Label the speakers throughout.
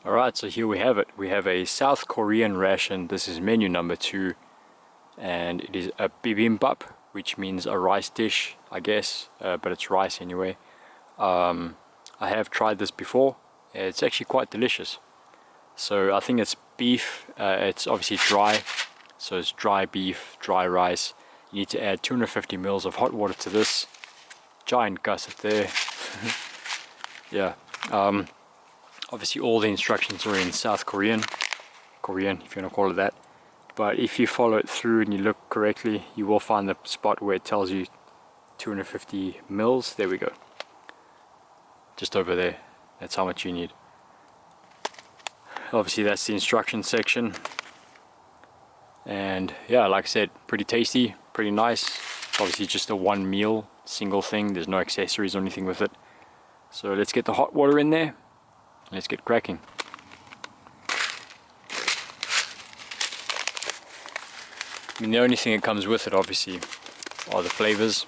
Speaker 1: Alright, so here we have it. We have a South Korean ration. This is menu number 2. And it is a Bibimbap, which means a rice dish, I guess. But it's rice anyway. I have tried this before. It's actually quite delicious. So I think it's beef. It's obviously dry. So it's dry beef, dry rice. You need to add 250 ml of hot water to this. Giant gusset there. Yeah. Obviously all the instructions are in South Korean, if you want to call it that. But if you follow it through and you look correctly, you will find the spot where it tells you 250 mils. There we go. Just over there. That's how much you need. Obviously that's the instruction section. And yeah, like I said, pretty tasty, pretty nice. Obviously just a one meal, single thing. There's no accessories or anything with it. So let's get the hot water in there. Let's get cracking. I mean, the only thing that comes with it, obviously, are the flavors.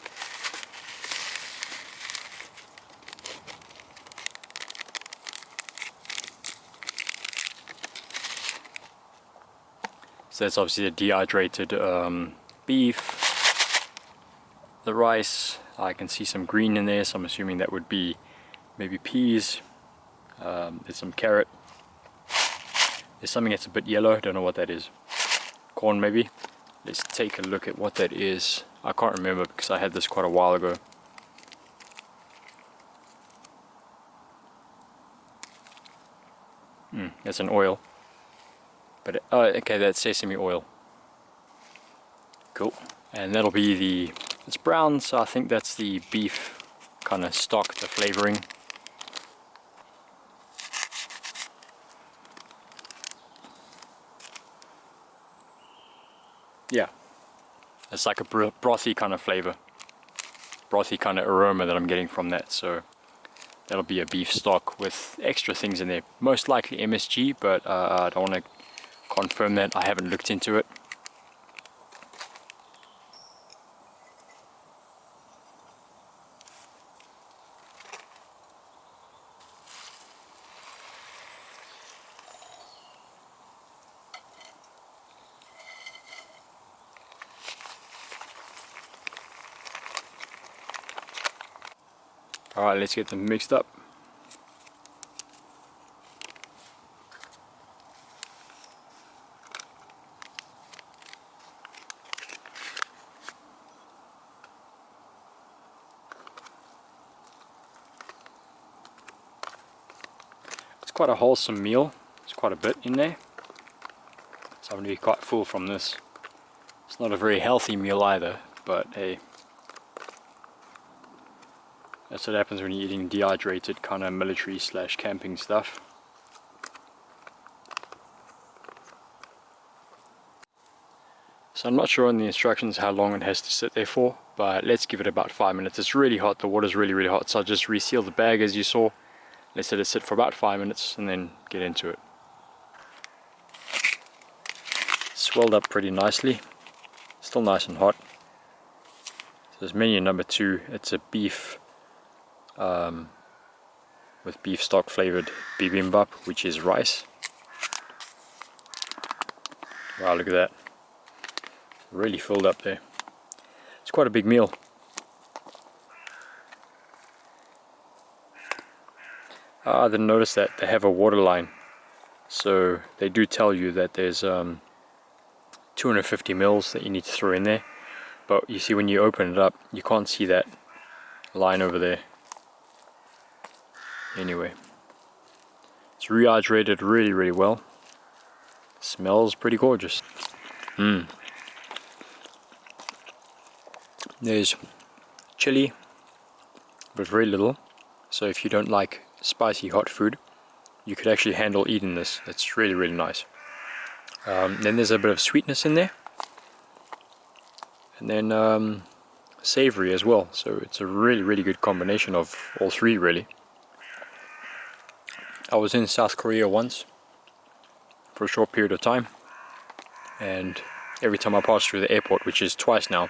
Speaker 1: So that's obviously the dehydrated beef, the rice. I can see some green in there, so I'm assuming that would be maybe peas. There's some carrot. There's something that's a bit yellow, don't know what that is. Corn maybe. Let's take a look at what that is. I can't remember because I had this quite a while ago. That's an oil. But okay, that's sesame oil. Cool. And that'll be it's brown, so I think that's the beef kind of stock, the flavoring. Yeah, it's like a brothy kind of flavor, brothy kind of aroma that I'm getting from that. So that'll be a beef stock with extra things in there, most likely MSG, but I don't want to confirm that. I haven't looked into it. Alright, let's get them mixed up. It's quite a wholesome meal. There's quite a bit in there. So I'm going to be quite full from this. It's not a very healthy meal either, but hey. That's what happens when you're eating dehydrated kind of military / camping stuff. So I'm not sure on the instructions how long it has to sit there for, but let's give it about 5 minutes. It's really hot, the water's really hot, so I'll just reseal the bag as you saw. Let's let it sit for about 5 minutes and then get into it. Swelled up pretty nicely, still nice and hot. So this menu number 2, it's a beef with beef stock flavored bibimbap, which is rice. Wow, look at that. Really filled up there. It's quite a big meal. I didn't notice that they have a water line. So they do tell you that there's 250 mils that you need to throw in there. But you see when you open it up, you can't see that line over there. Anyway, it's rehydrated really well. Smells pretty gorgeous. There's chili, but very little. So if you don't like spicy hot food, you could actually handle eating this. It's really nice. Then there's a bit of sweetness in there, and then savoury as well. So it's a really good combination of all three, really. I was in South Korea once for a short period of time, and every time I pass through the airport, which is twice now,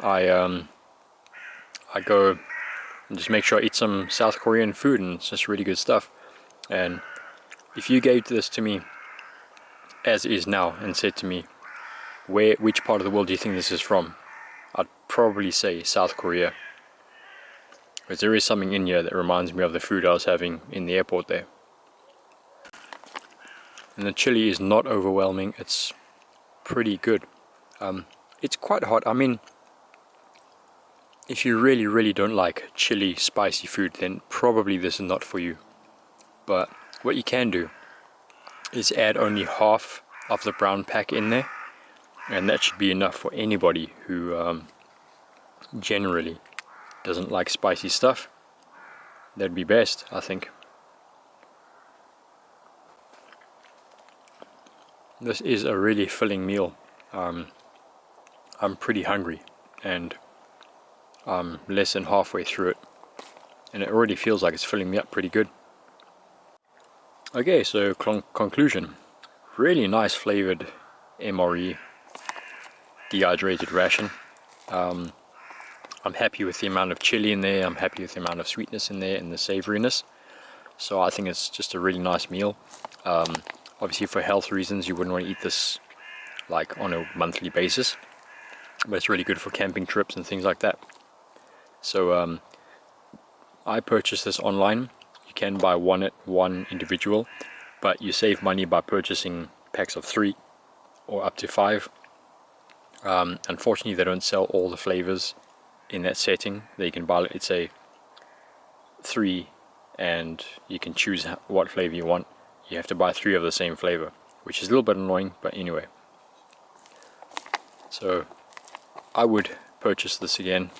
Speaker 1: I go and just make sure I eat some South Korean food, and it's just really good stuff. And If you gave this to me as is now and said to me, which part of the world do you think this is from? I'd probably say South Korea. Because there is something in here that reminds me of the food I was having in the airport there. And the chili is not overwhelming, it's pretty good. It's quite hot. I mean, if you really don't like chili, spicy food, then probably this is not for you. But what you can do is add only half of the brown pack in there, and that should be enough for anybody who generally doesn't like spicy stuff. That'd be best, I think. This is a really filling meal. I'm pretty hungry and I'm less than halfway through it, and it already feels like it's filling me up pretty good. Okay, so conclusion. Really nice flavored MRE dehydrated ration. I'm happy with the amount of chili in there, I'm happy with the amount of sweetness in there and the savouriness. So I think it's just a really nice meal. Obviously for health reasons you wouldn't want to eat this like on a monthly basis, but it's really good for camping trips and things like that. So I purchased this online. You can buy one individual, but you save money by purchasing packs of 3 or up to 5. Unfortunately they don't sell all the flavors in that setting. They can buy, it's a 3 and you can choose what flavor you want. You have to buy 3 of the same flavor, which is a little bit annoying, but anyway. So I would purchase this again,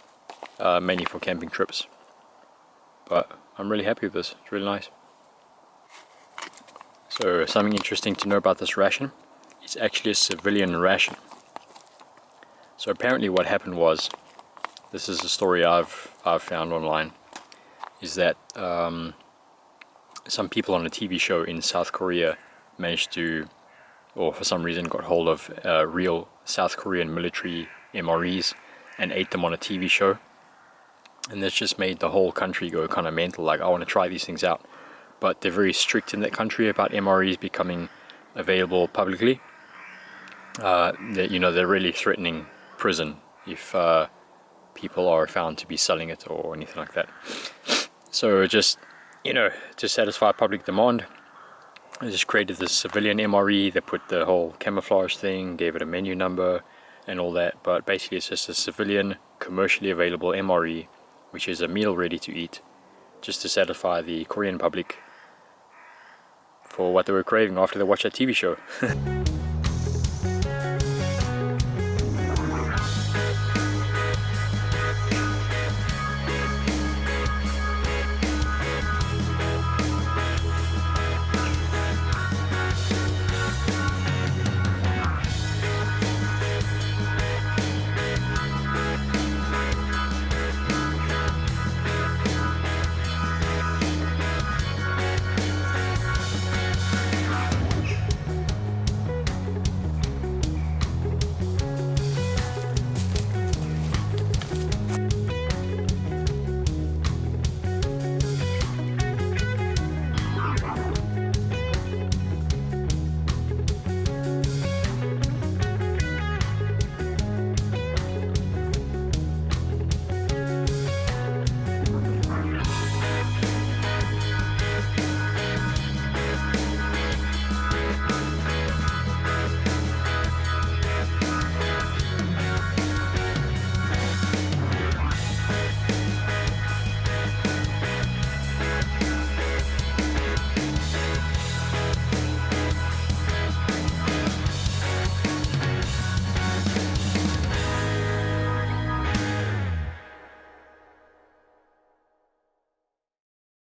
Speaker 1: mainly for camping trips, but I'm really happy with this. It's really nice. So something interesting to know about this ration, it's actually a civilian ration. So apparently what happened was, this is a story I've found online, is that some people on a TV show in South Korea managed to, or for some reason got hold of real South Korean military MREs and ate them on a TV show. And this just made the whole country go kind of mental, like I want to try these things out. But they're very strict in that country about MREs becoming available publicly. They're really threatening prison if people are found to be selling it or anything like that. So just, to satisfy public demand, they just created this civilian MRE. They put the whole camouflage thing, gave it a menu number and all that, but basically it's just a civilian commercially available MRE, which is a meal ready to eat, just to satisfy the Korean public for what they were craving after they watched that TV show.